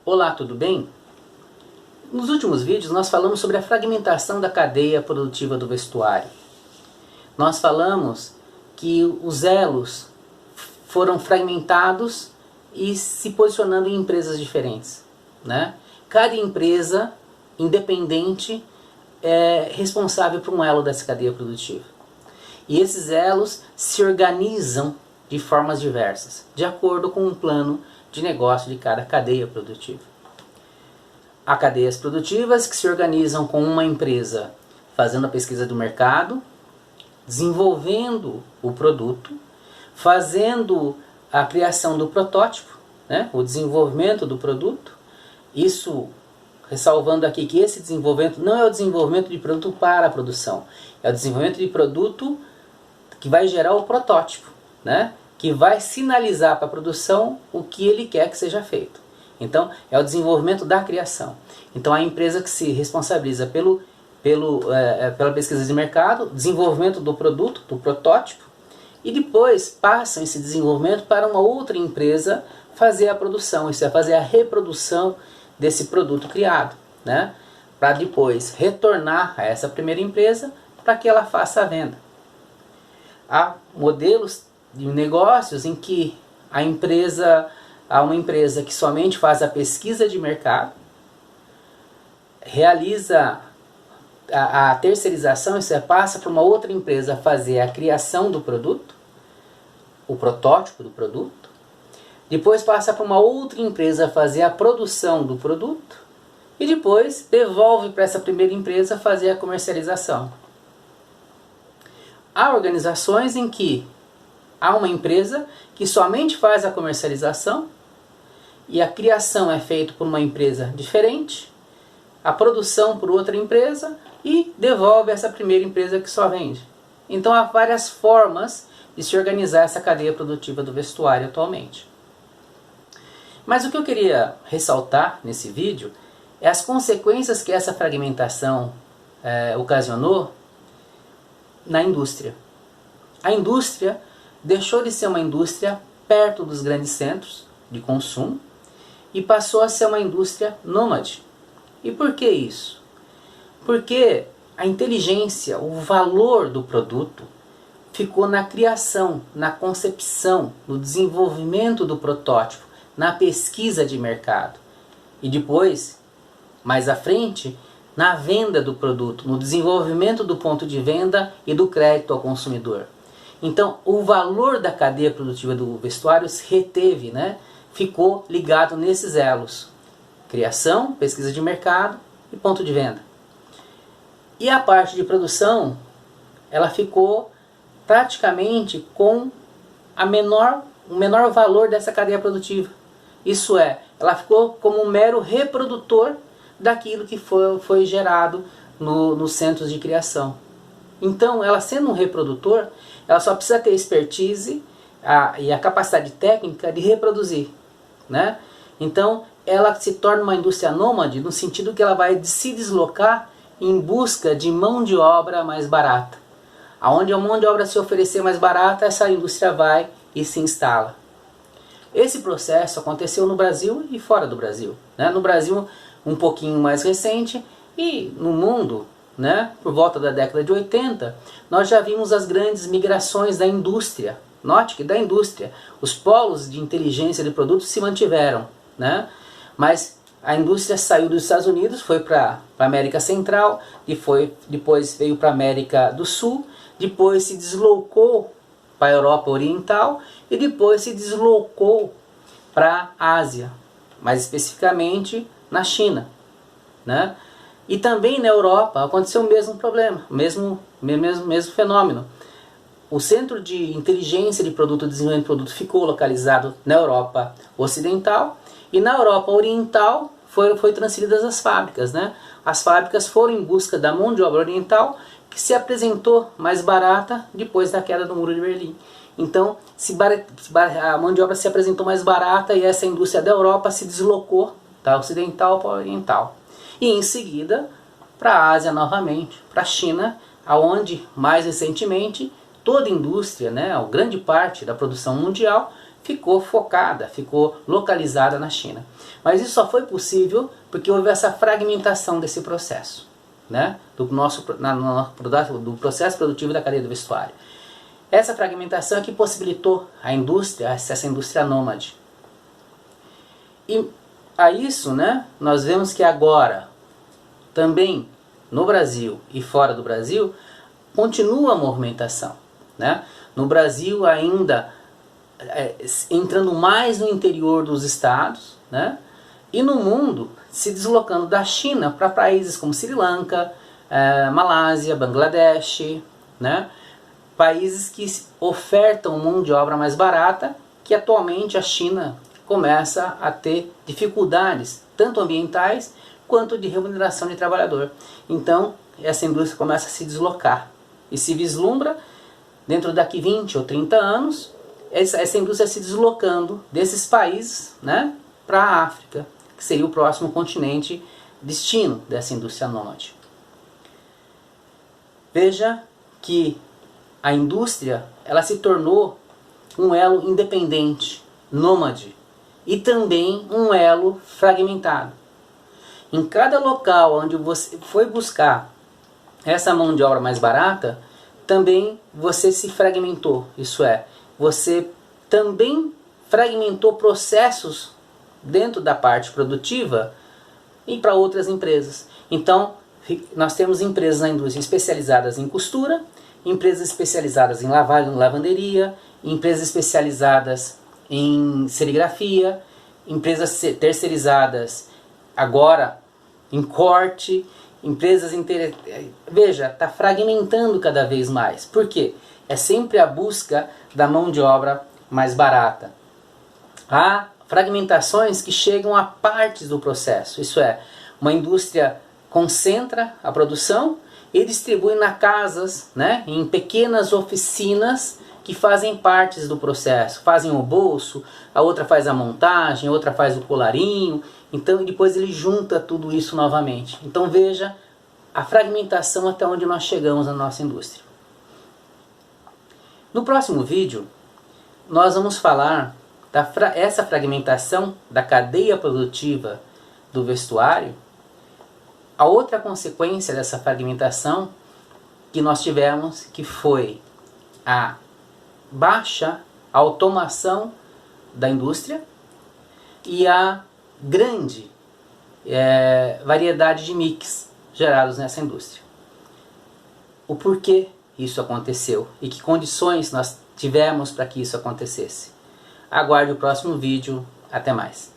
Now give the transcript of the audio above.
Olá, tudo bem? Nos últimos vídeos nós falamos sobre a fragmentação da cadeia produtiva do vestuário. Nós falamos que os elos foram fragmentados e se posicionando em empresas diferentes, né? Cada empresa independente é responsável por um elo dessa cadeia produtiva. E esses elos se organizam de formas diversas, de acordo com um plano de negócio de cada cadeia produtiva. Há cadeias produtivas que se organizam com uma empresa fazendo a pesquisa do mercado, desenvolvendo o produto, fazendo a criação do protótipo, né, o desenvolvimento do produto. Isso, ressalvando aqui que esse desenvolvimento não é o desenvolvimento de produto para a produção, é o desenvolvimento de produto que vai gerar o protótipo, né, que vai sinalizar para a produção o que ele quer que seja feito. Então, é o desenvolvimento da criação. Então, a empresa que se responsabiliza pela pesquisa de mercado, desenvolvimento do produto, do protótipo, e depois passa esse desenvolvimento para uma outra empresa fazer a produção, isso é, fazer a reprodução desse produto criado, né? Para depois retornar a essa primeira empresa para que ela faça a venda. Há modelos de negócios em que há uma empresa que somente faz a pesquisa de mercado, realiza a terceirização, isso é, passa para uma outra empresa fazer a criação do produto, o protótipo do produto, depois passa para uma outra empresa fazer a produção do produto e depois devolve para essa primeira empresa fazer a comercialização. Há organizações em que há uma empresa que somente faz a comercialização e a criação é feita por uma empresa diferente, a produção por outra empresa e devolve essa primeira empresa que só vende. Então há várias formas de se organizar essa cadeia produtiva do vestuário atualmente. Mas o que eu queria ressaltar nesse vídeo é as consequências que essa fragmentação ocasionou na indústria. A indústria deixou de ser uma indústria perto dos grandes centros de consumo e passou a ser uma indústria nômade. E por que isso? Porque a inteligência, o valor do produto ficou na criação, na concepção, no desenvolvimento do protótipo, na pesquisa de mercado. E depois, mais à frente, na venda do produto, no desenvolvimento do ponto de venda e do crédito ao consumidor. Então, o valor da cadeia produtiva do vestuário se reteve, né? Ficou ligado nesses elos. Criação, pesquisa de mercado e ponto de venda. E a parte de produção, ela ficou praticamente com o menor valor dessa cadeia produtiva. Isso é, ela ficou como um mero reprodutor daquilo que foi gerado nos centros de criação. Então, ela sendo um reprodutor, ela só precisa ter expertise e a capacidade técnica de reproduzir, né? Então, ela se torna uma indústria nômade no sentido que ela vai se deslocar em busca de mão de obra mais barata. Aonde a mão de obra se oferecer mais barata, essa indústria vai e se instala. Esse processo aconteceu no Brasil e fora do Brasil, né? No Brasil, um pouquinho mais recente, e no mundo, né, por volta da década de 80, nós já vimos as grandes migrações da indústria. Note que da indústria, os polos de inteligência de produtos se mantiveram, né? Mas a indústria saiu dos Estados Unidos, foi para a América Central, depois veio para a América do Sul, depois se deslocou para a Europa Oriental e depois se deslocou para a Ásia, mais especificamente na China, né? E também na Europa aconteceu o mesmo problema, o mesmo fenômeno. O centro de inteligência de produto, desenvolvimento de produto ficou localizado na Europa Ocidental e na Europa Oriental foi transferidas as fábricas, né? As fábricas foram em busca da mão de obra oriental que se apresentou mais barata depois da queda do Muro de Berlim. Então, a mão de obra se apresentou mais barata e essa indústria da Europa se deslocou da ocidental para a oriental. E em seguida, para a Ásia novamente, para a China, aonde mais recentemente toda a indústria, né, a grande parte da produção mundial, ficou focada, ficou localizada na China. Mas isso só foi possível porque houve essa fragmentação desse processo, né? do processo produtivo da cadeia do vestuário. Essa fragmentação é que possibilitou a indústria, essa indústria nômade. E a isso, né, nós vemos que agora, também no Brasil e fora do Brasil, continua a movimentação, né? No Brasil ainda entrando mais no interior dos estados, né? E no mundo se deslocando da China para países como Sri Lanka, Malásia, Bangladesh, né? Países que ofertam mão de obra mais barata, que atualmente a China começa a ter dificuldades, tanto ambientais quanto de remuneração de trabalhador. Então, essa indústria começa a se deslocar e se vislumbra, dentro daqui 20 ou 30 anos, essa indústria se deslocando desses países, né, para a África, que seria o próximo continente destino dessa indústria nômade. Veja que a indústria, ela se tornou um elo independente, nômade, e também um elo fragmentado. Em cada local onde você foi buscar essa mão de obra mais barata, também você se fragmentou. Isso é, você também fragmentou processos dentro da parte produtiva e para outras empresas. Então, nós temos empresas na indústria especializadas em costura, empresas especializadas em lavanderia, empresas especializadas em serigrafia, empresas terceirizadas agora em corte, empresas veja, está fragmentando cada vez mais. Por quê? É sempre a busca da mão de obra mais barata. Há fragmentações que chegam a partes do processo, isso é, uma indústria concentra a produção e distribui nas casas, né, em pequenas oficinas que fazem partes do processo, fazem o bolso, a outra faz a montagem, a outra faz o colarinho, então depois ele junta tudo isso novamente. Então veja a fragmentação até onde nós chegamos na nossa indústria. No próximo vídeo, nós vamos falar essa fragmentação da cadeia produtiva do vestuário. A outra consequência dessa fragmentação que nós tivemos, que foi a baixa automação da indústria e a grande variedade de mix gerados nessa indústria. O porquê isso aconteceu e que condições nós tivemos para que isso acontecesse. Aguarde o próximo vídeo. Até mais.